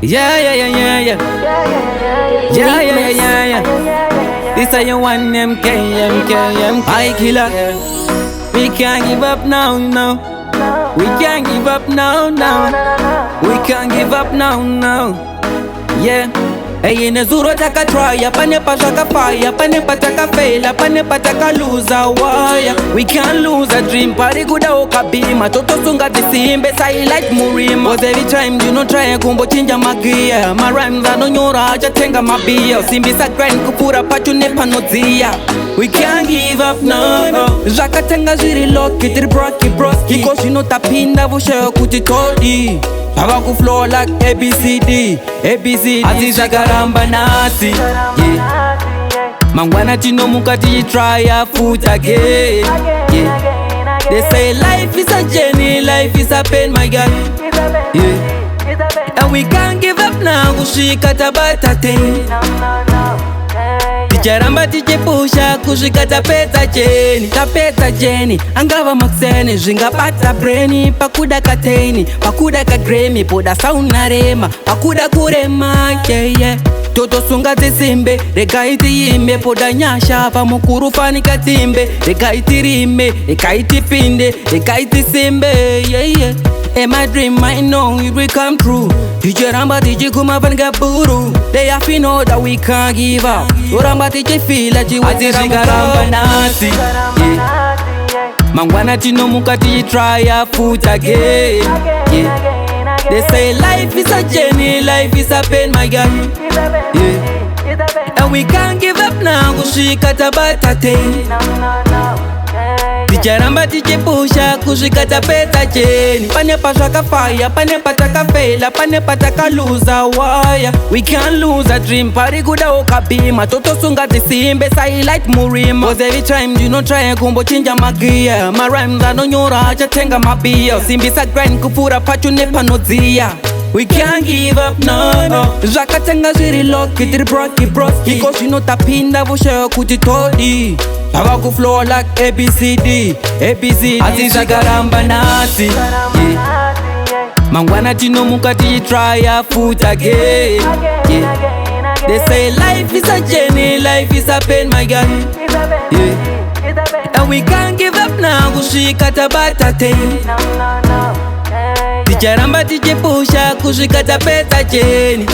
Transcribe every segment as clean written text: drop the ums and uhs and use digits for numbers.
Yeah, yeah, yeah, yeah, yeah. Yeah, yeah, yeah, yeah, yeah. This are your one MK. I killer. We can't give up now, no. We can't give up now, now. We can't give up now, now. Yeah. Hey, in a zuro taka try, pane pataka fire, pane pataka fail, pane pataka lose a wire. We can't lose a dream, pari kuda okabima. Toto sunga disimbe, say like Murima. Cause every time you know try kumbo chinja magia. My rhymes are no nyora, aja tenga mabia. Simbisa grind kupura pachu nepa nozia. We can't give up, no. Jaka tenga ziri loki, tiri broski. Because you know tapinda vusha kutitodi. Baba ku flow like ABCD. Aziza karamba nasi, yeah. Mangwana tino mukati try a foot again, yeah. They say life is a journey, life is a pain, my God, yeah. And we can't give up now, kushika tabata ten. Tijaramba tijepusha kushika tapeta jeni angava makseni zvingapata breni pakuda kateni pakuda kagremi poda sauna rema pakuda kurema yeah. Toto sunga zisimbe regaiti yimbe poda nyasha pamukuru fani katimbe regaiti rime regaiti pinde regaiti simbe yeah. And my dream I know it will come true. Tijaramba tijikuma vanga buru. They have to know that we can't give up. Oramba tiji feel like you want to ramba nasi, yeah. Mangwana tino mukati try a foot again, yeah. They say life is a journey, life is a pain, my God, yeah. And we can't give up now, kushika tabata ten. Tijaramba tijipusha kushika tapeta jeni. Pane pataka fire, pane pataka fail, pane pataka lose a wire. We can't lose a dream, pari kuda okabima. Toto sunga disimbe, say like Murima. Cause every time you know try kumbo chinja magia. My rhymes are no nyora, aja tenga mabia. Simbisa grind kupura pachu nepa nozia. We can't give up, no. Jaka tenga ziri loki, tiri broski. Because you know tapinda vusha kutitodi. Baba ku flow like ABCD. Aziza karamba nasi, yeah. Mangwana tino mukati try a foot again, yeah. They say life is a journey, life is a pain, my God, yeah. And we can't give up now, kushika tabata ten. Tijaramba tijipusha kushika tapeta jeni.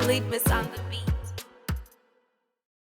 Litmus on the beat.